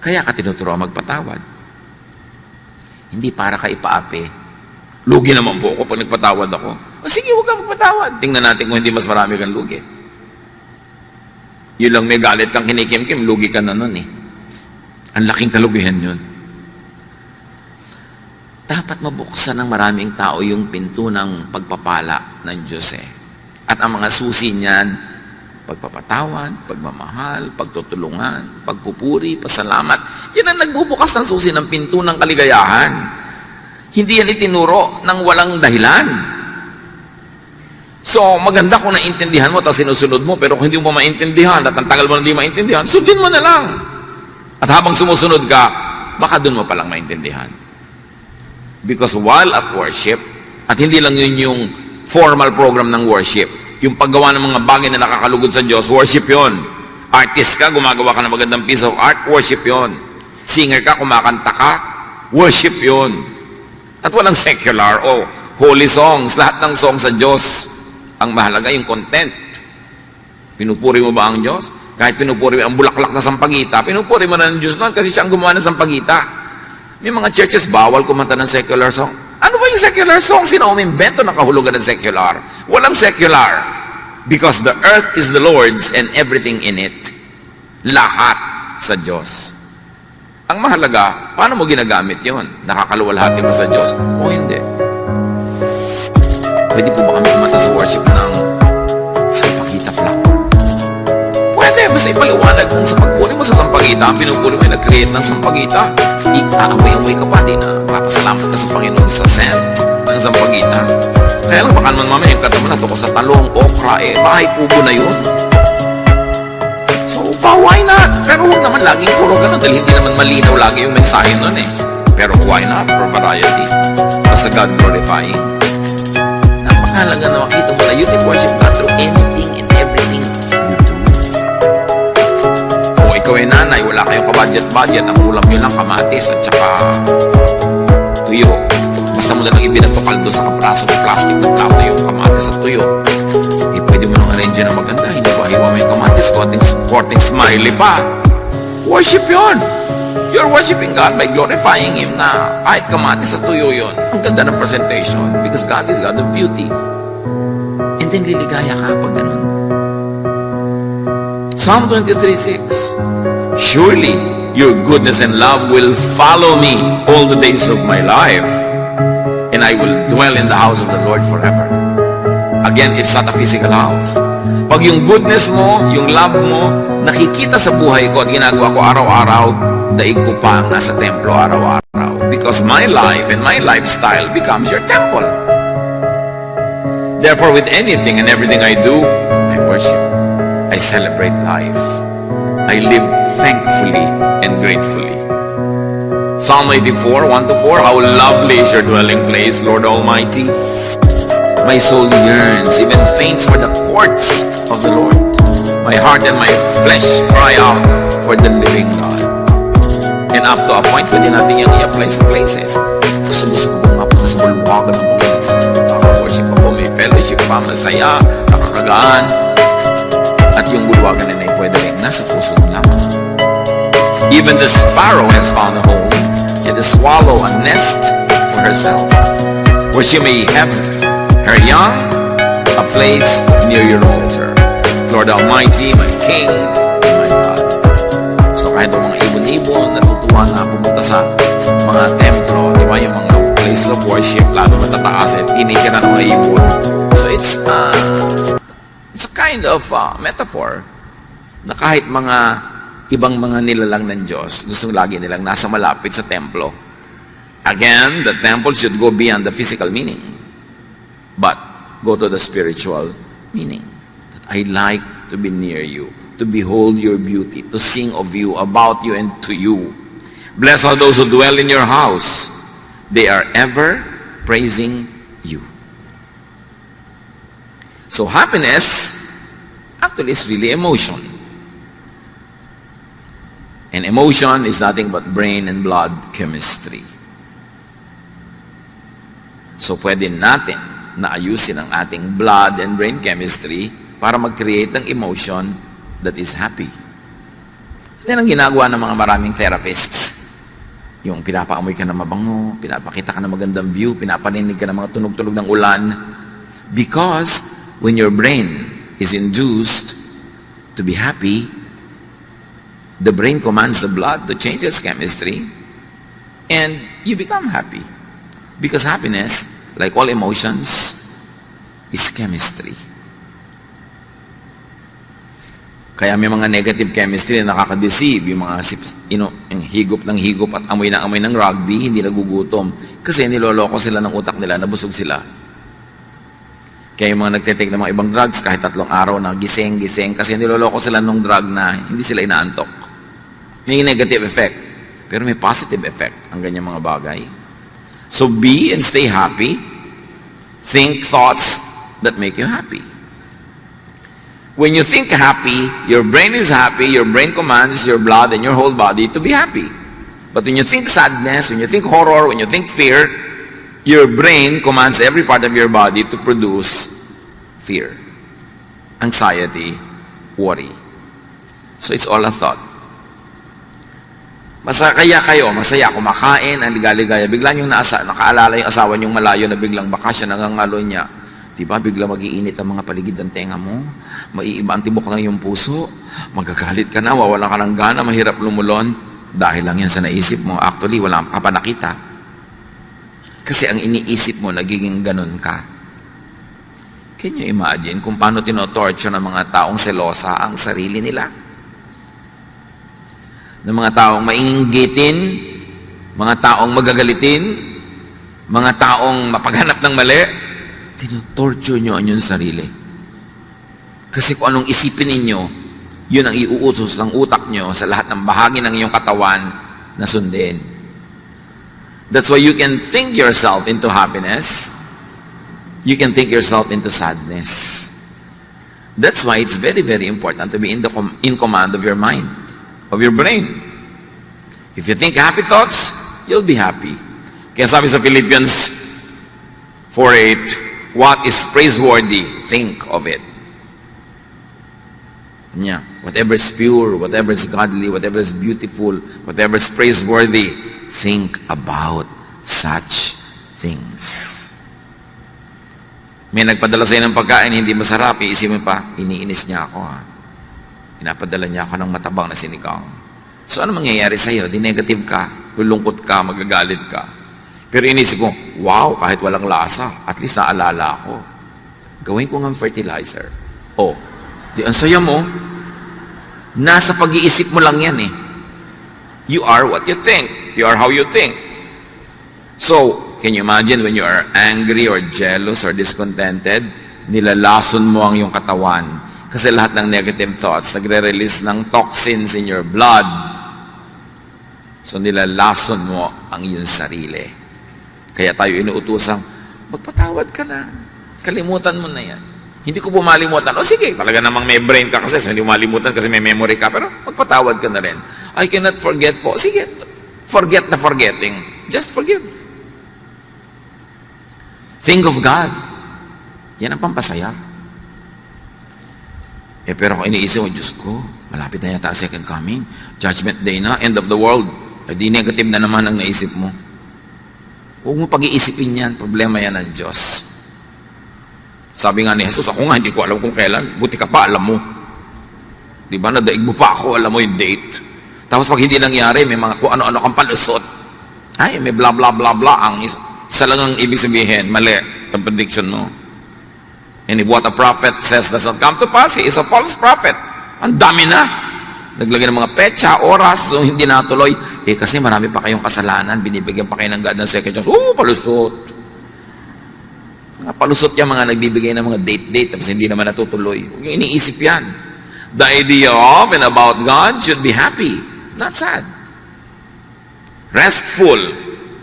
Kaya ka tinuturuan magpatawad. Hindi para ka ipaapi. Lugi naman po ako pag nagpatawad ako. O sige, huwag kang magpatawad. Tingnan natin kung hindi mas marami kang lugi. Yun lang may galit kang kinikim-kim, lugi ka na nun eh. Ang laking kalugihan yun. Dapat mabuksan ng maraming tao yung pinto ng pagpapala ng Diyos eh. At ang mga susi niyan, pagpapatawad, pagmamahal, pagtutulungan, pagpupuri, pasalamat. Yan ang nagbubukas ng susi ng pinto ng kaligayahan. Hindi yan itinuro ng walang dahilan. So, maganda kung naintindihan mo, tapos sinusunod mo, pero kung hindi mo maintindihan, at ang tagal mo hindi maintindihan, sundin mo na lang. At habang sumusunod ka, baka doon mo palang maintindihan. Because while at worship, at hindi lang yun yung formal program ng worship, yung paggawa ng mga bagay na nakakalugod sa Diyos, worship yun. Artist ka, gumagawa ka ng magandang piece of art, worship yun. Singer ka, kumakanta ka, worship yun. At walang secular o holy songs, lahat ng songs sa Diyos. Ang mahalaga yung content. Pinupuri mo ba ang Diyos? Kahit pinupuri mo ang bulaklak na sampagita, pinupuri mo na ng Diyos noon kasi siya ang gumawa ng sampagita. May mga churches, bawal kumanta ng secular song. Ano ba yung secular song? Sino umimbento ng kahulugan ng secular? Walang secular. Because the earth is the Lord's and everything in it. Lahat sa Diyos. Ang mahalaga, paano mo ginagamit yon? Nakakaluwalhati ba sa Diyos? O hindi? Pwede po ba kami kumanta sa worship ng sampagita flower? Pwede, basta ipaliwanag kung sa pagpuri mo sa sampagita, ang pinupuri mo ay nag-create ng sampagita. Aaway-away ka pa din na papasalamat ka sa Panginoon sa scent ng sampagita. Kaya lang baka naman mamaya yung kataman na to ko sa talong, okra, bahay kubo na yun. So, why not? Pero huwag naman laging puro ganun dahil hindi naman malinaw lagi yung mensahe nun eh. Pero why not? For variety. Basta God glorifying. Napakahalaga na makita mo na you can worship God through anything and everything you do. Kung ikaw ay nanay, wala kayong kabudget-budget, ang ulam nyo lang kamatis at saka tuyo. Basta mo na lang ibinatukal doon sa kapraso ng plastic na plato yung kamatis at tuyo. Pwede mo nang arrange na maganda. Hindi ba hiwa mo yung kamatis, korting smiley pa. Worship yun. You're worshiping God by glorifying Him na kahit kamatis at tuyo yun. Ang ganda ng presentation because God is God of beauty. And then liligaya ka pag ganun. Psalm 23:6. Surely your goodness and love will follow me all the days of my life, and I will dwell in the house of the Lord forever. Again, it's not a physical house. Pag yung goodness mo, yung love mo, nakikita sa buhay ko at ginagawa ko araw-araw, daig ko pa ang nasa templo araw-araw. Because my life and my lifestyle becomes your temple. Therefore, with anything and everything I do, I worship. I celebrate life. I live thankfully and gratefully. Psalm 84, 1-4, how lovely is your dwelling place, Lord Almighty. My soul yearns, even faints for the courts of the Lord. My heart and my flesh cry out for the living God. And up to a point, pwede natin yung i-apply sa places. Gusto ko mapunta sa bulwagan ng mga worship ako, may fellowship napakamasaya, nakakagaan. At yung bulwagan na ay pwede rin nasa puso mo lang. Even the sparrow has found a home, yet the swallow a nest for herself, where she may have her young, a place near your altar. Lord Almighty, my King, and my God. So kahit ang mga ibon-ibon, natutuwa na pumunta sa mga templo, di ba, yung mga places of worship, lalo matataas at tinitira ng mga ibon. So it's a kind of metaphor na kahit mga ibang mga nilalang ng Diyos, gusto lagi nilang nasa malapit sa templo. Again, the temple should go beyond the physical meaning, but go to the spiritual meaning. That I like to be near you, to behold your beauty, to sing of you, about you, and to you. Blessed are those who dwell in your house. They are ever praising you. So happiness actually is really emotion. And emotion is nothing but brain and blood chemistry. So pwede natin na ayusin ang ating blood and brain chemistry para mag-create ng emotion that is happy. Yan ang ginagawa ng mga maraming therapists. Yung pinapaamoy ka na mabango, pinapakita ka na magandang view, pinapaninig ka na mga tunog-tunog ng ulan. Because when your brain is induced to be happy, the brain commands the blood to change its chemistry, and you become happy. Because happiness, like all emotions, is chemistry. Kaya may mga negative chemistry na nakaka-deceive, yung mga yung higop ng higop at amoy ng rugby, hindi nagugutom. Kasi niloloko sila ng utak nila, nabusog sila. Kaya yung mga nagtitake ng mga ibang drugs, kahit 3 araw na gising, kasi niloloko sila ng drug na hindi sila inaantok. May negative effect, pero may positive effect ang ganyang mga bagay. So be and stay happy. Think thoughts that make you happy. When you think happy, your brain is happy, your brain commands your blood and your whole body to be happy. But when you think sadness, when you think horror, when you think fear, your brain commands every part of your body to produce fear, anxiety, worry. So it's all a thought. Masaya kayo, masaya, kumakain, ang ligaligaya, bigla niyong nakaalala yung asawa niyong malayo na biglang bakasyon, nangangalo niya. Diba, bigla mag-iinit ang mga paligid ng tenga mo, maiiba ang tibok ng iyong puso, magagalit ka na, wawala ka ng gana, mahirap lumulon, dahil lang yan sa naisip mo. Actually, wala ka pa nakita. Kasi ang iniisip mo, nagiging ganun ka. Can you imagine kung paano tinotorture ng mga taong selosa ang sarili nila? Ng mga taong mainggitin, mga taong magagalitin, mga taong mapaghanap ng mali, tinotorture nyo ang inyong sarili. Kasi kung anong isipin ninyo, yun ang iuutos ng utak nyo sa lahat ng bahagi ng iyong katawan na sundin. That's why you can think yourself into happiness. You can think yourself into sadness. That's why it's very, very important to be in command of your mind, of your brain. If you think happy thoughts, you'll be happy. Kaya sabi sa Philippians 4:8, what is praiseworthy, think of it. Yeah. Whatever is pure, whatever is godly, whatever is beautiful, whatever is praiseworthy, think about such things. May nagpadala sa'yo ng pagkain, hindi masarap, iisipin pa, iniinis niya ako ha. Pinapadala niya ako ng matabang na sinigang. So ano mangyayari sa'yo? Di negative ka, lulungkot ka, magagalit ka. Pero inisip ko, wow, kahit walang lasa, at least naalala ako. Gawin ko ng fertilizer. Oh, di ang saya mo, nasa pag-iisip mo lang yan eh. You are what you think. You are how you think. So, can you imagine when you are angry or jealous or discontented, nilalason mo ang iyong katawan. Kasi lahat ng negative thoughts, nagre-release ng toxins in your blood. So, nilalason mo ang iyong sarili. Kaya tayo inuutosang, magpatawad ka na. Kalimutan mo na yan. Hindi ko pumalimutan. O sige, talaga namang may brain ka kasi, so hindi mo malimutan kasi may memory ka. Pero magpatawad ka na rin. I cannot forget po. Sige, forget na forgetting. Just forgive. Think of God. Yan ang pampasaya. Pero kung iniisip mo, Diyos ko, malapit na yata second coming, judgment day na, end of the world, di negative na naman ang naisip mo. Huwag mo pag-iisipin yan, problema yan ng Diyos. Sabi nga ni Jesus, ako nga hindi ko alam kung kailan, buti ka pa, alam mo. Di ba, nadaig mo pa ako, alam mo yung date. Tapos pag hindi nangyari, may mga kung ano-ano kang palusot. Ay, may blah blah blah blah, ang isa lang ang ibig sabihin, mali ang prediction mo. And if what a prophet says does not come to pass, he is a false prophet. Ang dami na. Naglagay ng mga petsa, oras, so hindi natuloy. Kasi marami pa kayong kasalanan, binibigyan pa kayo ng God ng second chance. Palusot. Mga palusot yan, mga nagbibigay ng mga date, tapos hindi naman natutuloy. Huwag yung iniisip yan. The idea of and about God should be happy, not sad. Restful,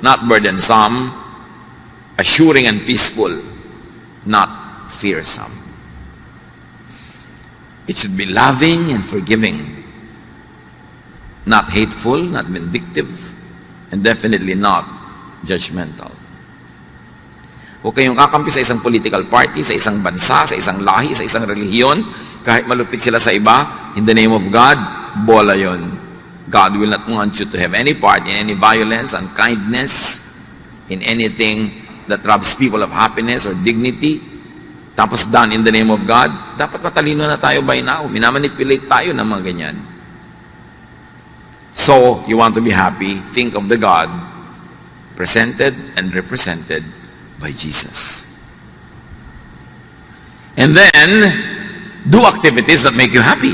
not burdensome. Assuring and peaceful, not fearsome. It should be loving and forgiving, not hateful, not vindictive, and definitely not judgmental. Huwag kayong kakampi sa isang political party, sa isang bansa, sa isang lahi, sa isang relihiyon, kahit malupit sila sa iba, in the name of God, bola yon. God will not want you to have any part in any violence, unkindness, in anything that robs people of happiness or dignity. Tapos done in the name of God, dapat matalino na tayo by now. Minamanipulate tayo ng mga ganyan. So, you want to be happy, think of the God presented and represented by Jesus. And then, do activities that make you happy.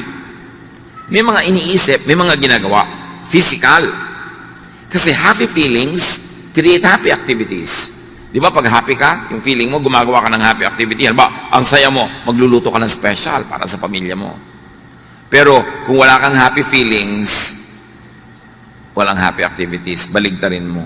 May mga iniisip, may mga ginagawa. Physical. Kasi happy feelings create happy activities. Di ba pag happy ka, yung feeling mo, gumagawa ka ng happy activity. Halimbawa, ang saya mo, magluluto ka ng special para sa pamilya mo. Pero kung wala kang happy feelings, walang happy activities, baligtarin mo.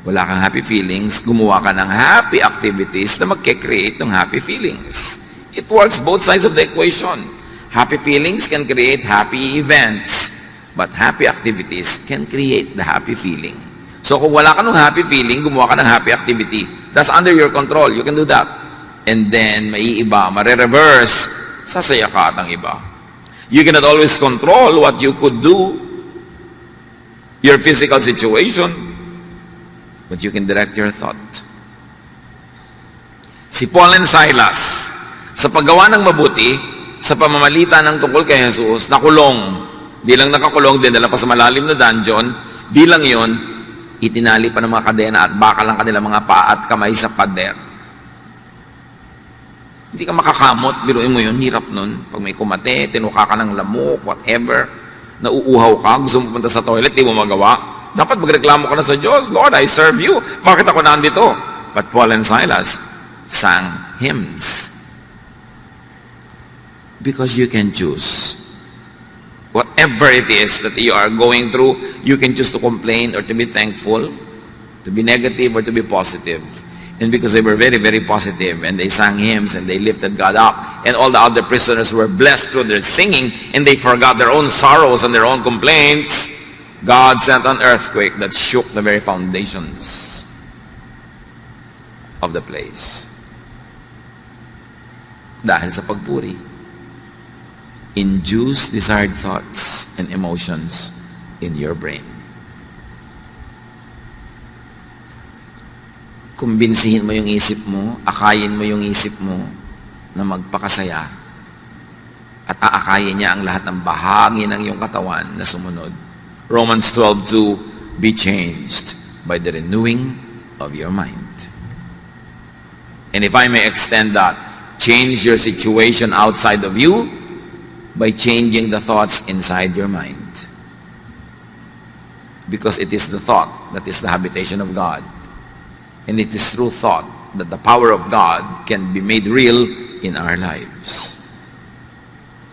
Wala kang happy feelings, gumawa ka ng happy activities na magke-create ng happy feelings. It works both sides of the equation. Happy feelings can create happy events, but happy activities can create the happy feeling. So kung wala ka ng happy feeling, gumawa ka ng happy activity. That's under your control. You can do that. And then, maiiba, mare-reverse, sasaya ka at ang iba. You cannot always control what you could do, your physical situation, but you can direct your thought. Si Paul and Silas, sa paggawa ng mabuti, sa pamamalitan ng tungkol kay Jesus, nakulong. Di lang nakakulong, dinala pa sa malalim na dungeon, di lang yon, itinali pa ng mga kadena at bakal ang kanilang mga paa at kamay sa pader. Hindi ka makakamot, biruin mo yun, hirap nun. Pag may kumate, tinuka ka ng lamok, whatever, nauuhaw ka, gusto mo punta sa toilet, di mo magawa. Dapat magreklamo ka na sa Diyos, Lord, I serve you. Bakit ako nandito? But Paul and Silas sang hymns. Because you can choose. Whatever it is that you are going through, you can choose to complain or to be thankful, to be negative or to be positive. And because they were very, very positive, and they sang hymns, and they lifted God up, and all the other prisoners were blessed through their singing, and they forgot their own sorrows and their own complaints, God sent an earthquake that shook the very foundations of the place. Dahil sa pagpuri. Induce desired thoughts and emotions in your brain. Kumbinsihin mo yung isip mo, akayin mo yung isip mo na magpakasaya at aakayin niya ang lahat ng bahagi ng iyong katawan na sumunod. Romans 12:2, be changed by the renewing of your mind. And if I may extend that, change your situation outside of you by changing the thoughts inside your mind. Because it is the thought that is the habitation of God. And it is through thought that the power of God can be made real in our lives.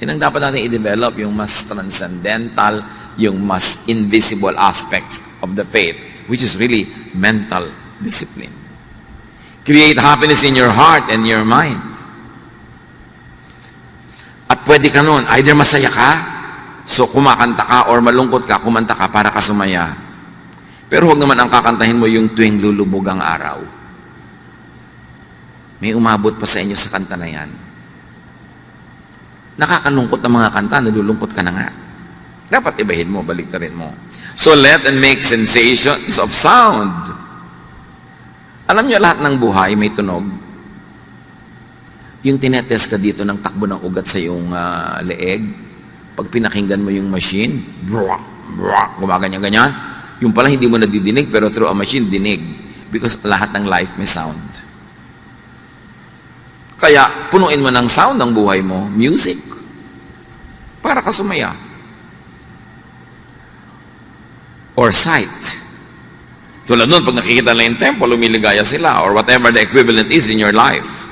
Yan ang dapat natin i-develop, yung mas transcendental, yung mas invisible aspect of the faith, which is really mental discipline. Create happiness in your heart and your mind. At pwede ka nun, either masaya ka, so kumakanta ka, or malungkot ka, kumanta ka para ka sumaya. Pero huwag naman ang kakantahin mo yung tuwing lulubog ang araw. May umabot pa sa inyo sa kanta na yan. Nakakalungkot ang mga kanta, nalulungkot ka na nga. Dapat ibahin mo, baliktarin mo. So let and make sensations of sound. Alam niyo, lahat ng buhay may tunog. Yung tinetest ka dito ng takbo ng ugat sa iyong leeg, pag pinakinggan mo yung machine, brrrr, brrrr, gumaganyan-ganyan, yung pala hindi mo nadidinig, pero through a machine, dinig. Because lahat ng life may sound. Kaya, punuin mo ng sound ang buhay mo, music. Para ka sumaya. Or sight. Tulad nun, pag nakikita lang yung temple, lumiligaya sila, or whatever the equivalent is in your life.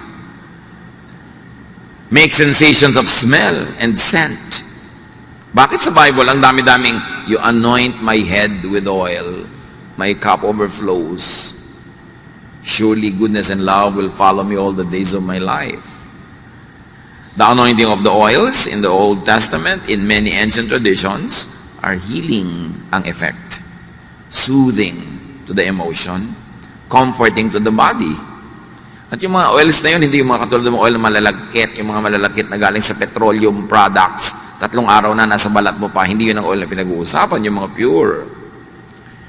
Make sensations of smell and scent. Bakit sa Bible, ang dami-daming, you anoint my head with oil, my cup overflows. Surely goodness and love will follow me all the days of my life. The anointing of the oils in the Old Testament, in many ancient traditions, are healing ang effect. Soothing to the emotion, comforting to the body. At yung mga oils na yun, hindi yung mga katulad ng oil na malalagkit, yung mga malalagkit na galing sa petroleum products, 3 araw na nasa balat mo pa, hindi yun ang oil na pinag-uusapan, yung mga pure.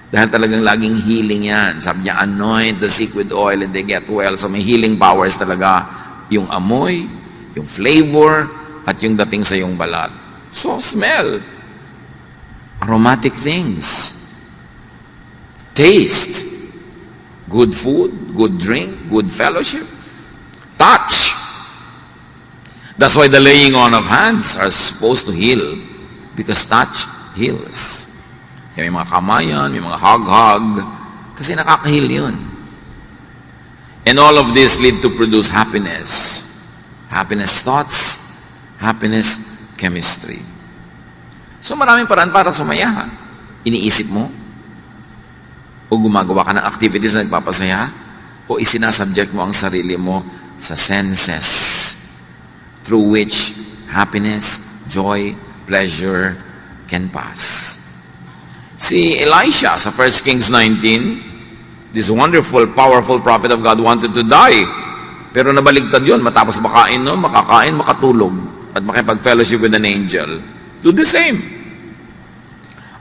Dahil talagang laging healing yan. Sabi niya, anoint the sick with oil and they get well. So may healing powers talaga. Yung amoy, yung flavor, at yung dating sa yung balat. So smell. Aromatic things. Taste. Good food, good drink, good fellowship. Touch. That's why the laying on of hands are supposed to heal. Because touch heals. May mga kamayan, may mga hug-hug. Kasi nakaka-heal yun. And all of this lead to produce happiness. Happiness thoughts, happiness chemistry. So maraming paraan para sumaya. Iniisip mo, o gumagawa ka ng activities na nagpapasaya, o isinasubject mo ang sarili mo sa senses through which happiness, joy, pleasure can pass. Si Elisha sa 1 Kings 19, this wonderful, powerful prophet of God wanted to die. Pero nabaligtad yun, matapos makakain, makatulog, at makipag-fellowship with an angel. Do the same.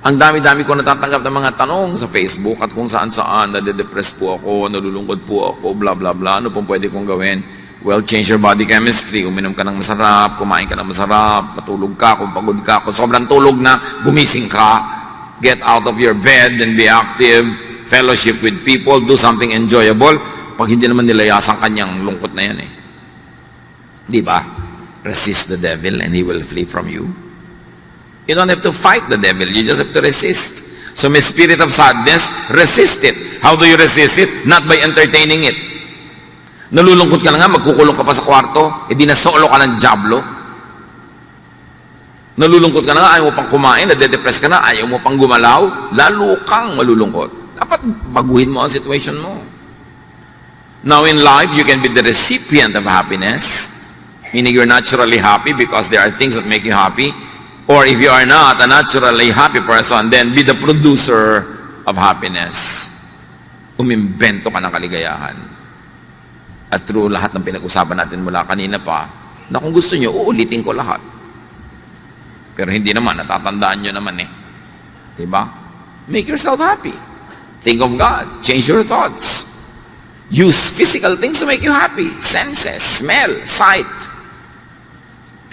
Ang dami-dami ko natatanggap ng mga tanong sa Facebook at kung saan-saan, nade-depress po ako, nalulungkot po ako, bla bla bla, ano pong pwede kong gawin? Well, change your body chemistry, uminom ka ng masarap, kumain ka ng masarap, matulog ka, kung pagod ka, kung sobrang tulog na, gumising ka, get out of your bed and be active, fellowship with people, do something enjoyable. Pag hindi naman nilayasan kanyang lungkot na yan eh. Di ba? Resist the devil and he will flee from you. You don't have to fight the devil, you just have to resist. So may spirit of sadness, resist it. How do you resist it? Not by entertaining it. Nalulungkot ka na nga, magkukulong ka pa sa kwarto, edi na solo ka ng diablo. Nalulungkot ka na nga, ayaw mo pang kumain, nade-depress ka na, ayaw mo pang gumalaw, lalo kang malulungkot. Dapat baguhin mo ang situation mo. Now in life, you can be the recipient of happiness, meaning you're naturally happy because there are things that make you happy. Or if you are not a naturally happy person, then be the producer of happiness. Umimbento ka ng kaligayahan. At through lahat ng pinag-usapan natin mula kanina pa, na kung gusto nyo, uulitin ko lahat. Pero hindi naman, natatandaan nyo naman eh. Diba? Make yourself happy. Think of God. Change your thoughts. Use physical things to make you happy. Senses, smell, sight.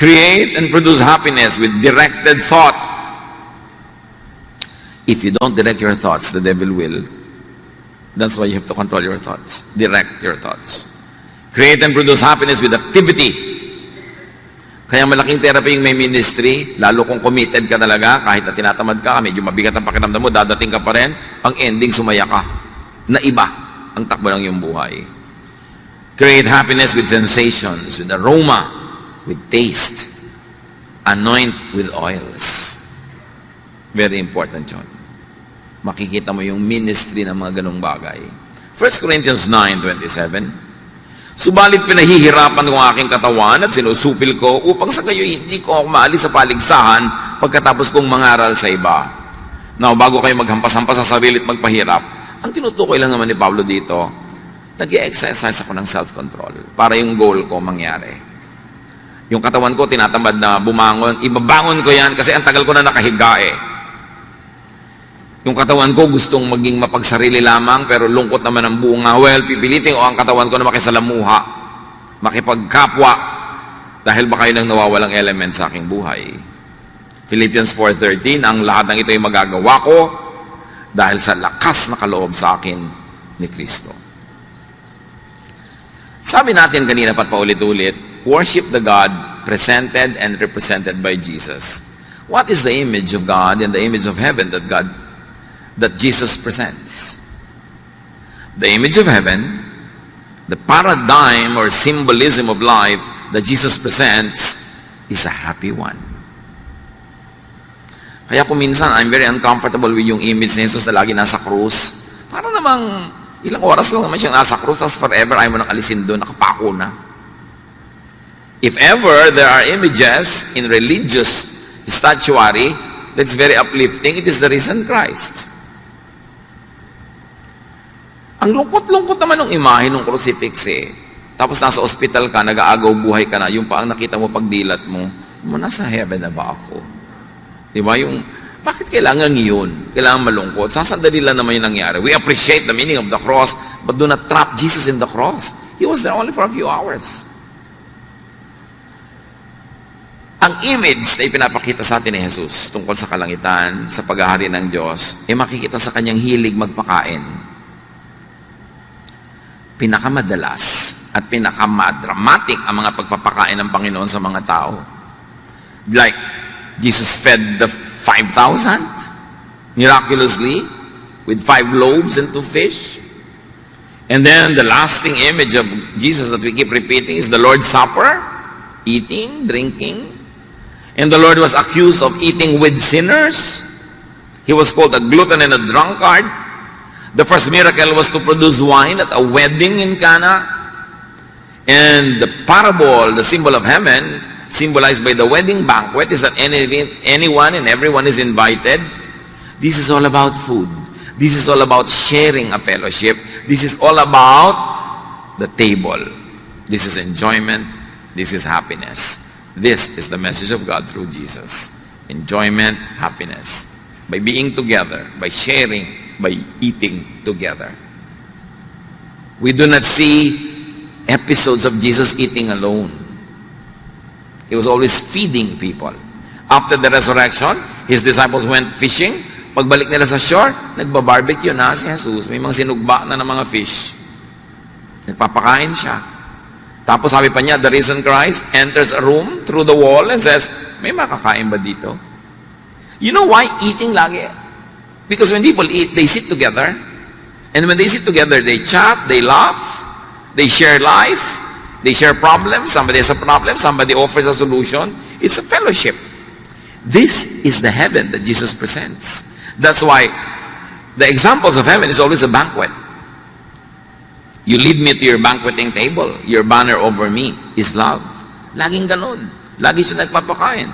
Create and produce happiness with directed thought. If you don't direct your thoughts, the devil will. That's why you have to control your thoughts. Direct your thoughts. Create and produce happiness with activity. Kaya malaking therapy yung may ministry, lalo kung committed ka talaga, kahit na tinatamad ka, medyo mabigat ang pakiramdam mo, dadating ka pa rin, ang ending sumaya ka. Na iba ang takbo ng iyong buhay. Create happiness with sensations, with aroma, with taste. Anoint with oils. Very important yun. Makikita mo yung ministry ng mga ganong bagay. 1 Corinthians 9:27, subalit pinahihirapan ko ang aking katawan at sinusupil ko upang sa kayo hindi ko ako maalis sa paligsahan pagkatapos kong mangaral sa iba. Now, bago kayo maghampas-hampas sa sarili at magpahirap, ang tinutukoy lang naman ni Pablo dito, nag-i-exercise ako ng self-control para yung goal ko mangyari. Yung katawan ko tinatamad na bumangon, ibabangon ko yan kasi ang tagal ko na nakahiga eh. Yung katawan ko gustong maging mapagsarili lamang pero lungkot naman ang bunga. Well, pipilitin ko ang katawan ko na makisalamuha, makipagkapwa, dahil baka yun ang nawawalang element sa aking buhay. Philippians 4:13, ang lahat ng ito ay magagawa ko dahil sa lakas na kaloob sa akin ni Kristo. Sabi natin kanina pat paulit-ulit, worship the God presented and represented by Jesus. What is the image of God and the image of heaven that Jesus presents? The image of heaven, the paradigm or symbolism of life that Jesus presents is a happy one. Kaya kung minsan, I'm very uncomfortable with yung image ni Jesus na lagi nasa krus. Para namang ilang oras lang naman siyang nasa krus, tapos forever ayaw mo nang alisin doon, nakapako na. If ever there are images in religious statuary that's very uplifting, it is the risen Christ. Ang lungkot-lungkot naman ng imahe ng crucifix eh. Tapos nasa ospital ka, nag-aagaw buhay ka na, yung pa ang nakita mo pagdilat mo, nasa heaven na ba ako? Diba? Bakit kailangan yun? Kailangan malungkot. Sasandali lang naman yung nangyari. We appreciate the meaning of the cross, but do not trap Jesus in the cross. He was there only for a few hours. Ang image na ipinapakita sa atin ni Jesus tungkol sa kalangitan, sa paghahari ng Diyos, ay makikita sa kanyang hilig magpakain. Pinakamadalas at pinakamadramatic ang mga pagpapakain ng Panginoon sa mga tao. Like, Jesus fed the 5,000 miraculously with 5 loaves and 2 fish. And then the lasting image of Jesus that we keep repeating is the Lord's Supper, eating, drinking. And the Lord was accused of eating with sinners. He was called a glutton and a drunkard. The first miracle was to produce wine at a wedding in Cana. And the parable, the symbol of heaven, symbolized by the wedding banquet, is that anyone and everyone is invited. This is all about food. This is all about sharing a fellowship. This is all about the table. This is enjoyment. This is happiness. This is the message of God through Jesus. Enjoyment, happiness. By being together, by sharing, by eating together. We do not see episodes of Jesus eating alone. He was always feeding people. After the resurrection, his disciples went fishing. Pagbalik nila sa shore, nagbabarbecue na si Jesus. May mga sinugba na ng mga fish. Nagpapakain siya. Tapos sabi pa niya, the risen Christ enters a room through the wall and says, may makakain ba dito? You know why eating lagi? Because when people eat, they sit together. And when they sit together, they chat, they laugh, they share life, they share problems. Somebody has a problem, somebody offers a solution. It's a fellowship. This is the heaven that Jesus presents. That's why the examples of heaven is always a banquet. You lead me to your banqueting table. Your banner over me is love. Laging ganun. Lagi siya nagpapakain.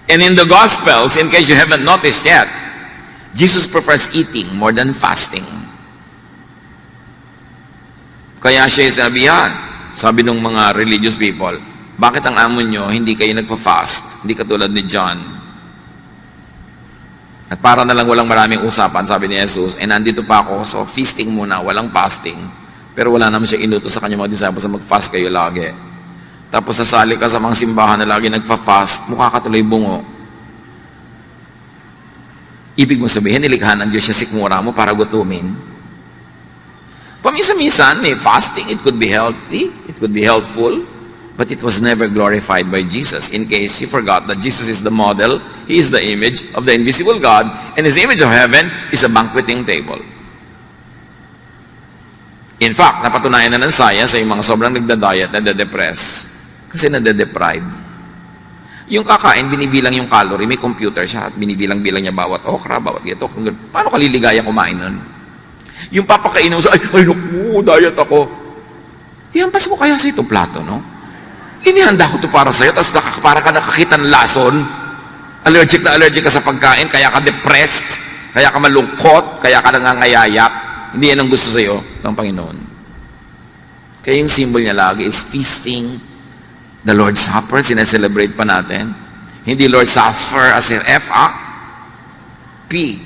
And in the Gospels, in case you haven't noticed yet, Jesus prefers eating more than fasting. Kaya siya sinabihan, sabi ng mga religious people, bakit ang amo nyo, hindi kayo nagpa-fast? Hindi katulad ni John. At para na lang walang maraming usapan, sabi ni Jesus, nandito pa ako, so feasting muna, walang fasting. Pero wala naman siya inutos sa kanyang mga disciples na mag-fast kayo lagi. Tapos sasali ka sa mga simbahan na lagi nagpa-fast, mukha ka tuloy bungo. Ibig mo sabihin, nilikha ng Diyos siya sikmura mo para gutumin. Paminsan-minsan, may fasting, it could be healthy, it could be helpful, but it was never glorified by Jesus. In case you forgot that Jesus is the model, He is the image of the invisible God, and His image of heaven is a banqueting table. In fact, napatunayan na ng science sa yung mga sobrang nagda-diet, nade-depress, kasi nade-deprive. Yung kakain, binibilang yung calorie, may computer siya, at binibilang-bilang niya bawat okra, bawat ito. Paano ka liligaya kumain nun? Yung papakainin mo sa, ay naku, diet ako. Ihampas mo kaya sa itong plato, no? Inihanda ko to para sa'yo, tapos para ka nakakita ng lason, allergic na allergic ka sa pagkain, kaya ka depressed, kaya ka malungkot, kaya ka nangangayayak. Hindi yan ang gusto sa'yo ng Panginoon. Kaya yung symbol niya lagi is feasting, the Lord's Supper, sineselebrate pa natin. Hindi Lord's Supper as in F-A, P.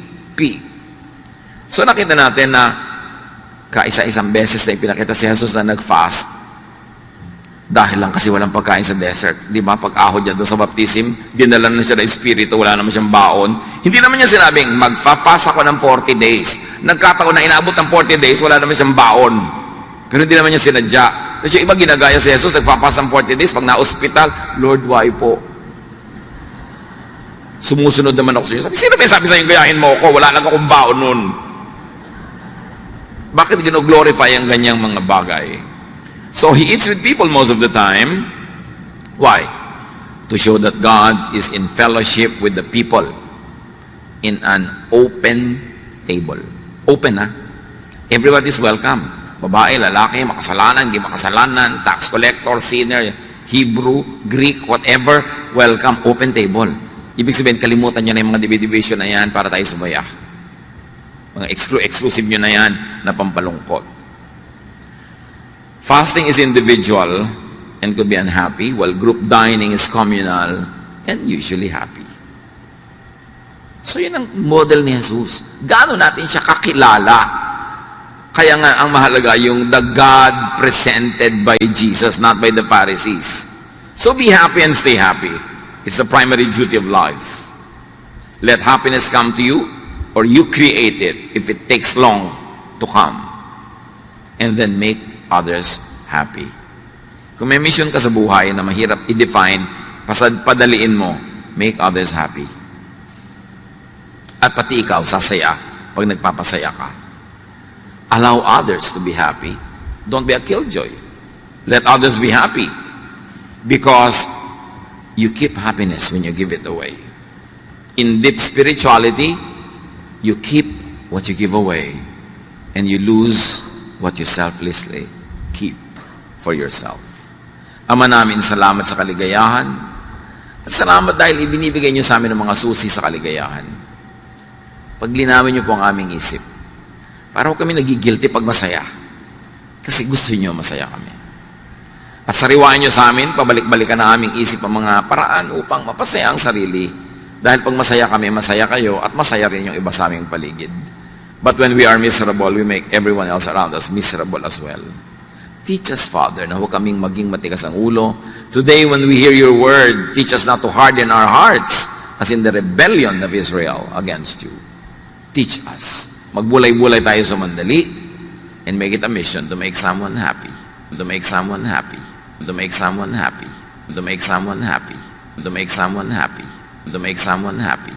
So nakita natin na kaisa-isang beses na ipinakita si Jesus na nag-fast dahil lang kasi walang pagkain sa desert. Di ba? Pag-ahod niya doon sa baptism, dinala na siya ng Espiritu, wala naman siyang baon. Hindi naman niya sinabing, magfa-fast ako ng 40 days. Nagkataon na inaabot ng 40 days, wala naman siyang baon. Pero hindi naman niya sinadya. Kasi yung iba ginagaya si Jesus, nagpa-fast ng 40 days, pag na-hospital, Lord, why po? Sumusunod naman ako sa inyo. Sino may sabi sa inyo, gayahin mo ako? Wala lang akong baon nun. Bakit gino-glorify ang ganyang mga bagay? So, he eats with people most of the time. Why? To show that God is in fellowship with the people in an open table. Open, ha? Everybody is welcome. Babae, lalaki, makasalanan, hindi makasalanan, tax collector, sinner, Hebrew, Greek, whatever, welcome, open table. Ibig sabihin, kalimutan nyo na yung mga division na yan para tayo sumaya. Mga exclusive nyo na yan na pampalungkot. Fasting is individual and could be unhappy, while group dining is communal and usually happy. So yun ang model ni Jesus. Gaano natin siya kakilala? Kaya nga ang mahalaga yung the God presented by Jesus, not by the Pharisees. So be happy and stay happy. It's the primary duty of life. Let happiness come to you, or you create it if it takes long to come. And then make others happy. Kung may mission ka sa buhay na mahirap i-define, padaliin mo, make others happy. At pati ikaw, sasaya pag nagpapasaya ka. Allow others to be happy. Don't be a killjoy. Let others be happy. Because you keep happiness when you give it away. In deep spirituality, you keep what you give away, and you lose what you selflessly keep for yourself. Ama namin, salamat sa kaligayahan. At salamat dahil ibinibigay niyo sa amin ng mga susi sa kaligayahan. Paglinawin niyo po ang aming isip. Para kami nagigilty pag masaya. Kasi gusto niyo masaya kami. At sariwain niyo sa amin, pabalik-balikan ang aming isip ang mga paraan upang mapasaya ang sarili. Dahil pag masaya kami, masaya kayo, at masaya rin yung iba sa aming paligid. But when we are miserable, we make everyone else around us miserable as well. Teach us, Father, na huwag kaming maging matigas ang ulo. Today, when we hear your word, teach us not to harden our hearts as in the rebellion of Israel against you. Teach us. Magbulay-bulay tayo sa mandali and make it a mission to make someone happy. To make someone happy. To make someone happy. To make someone happy. To make someone happy. To make someone happy.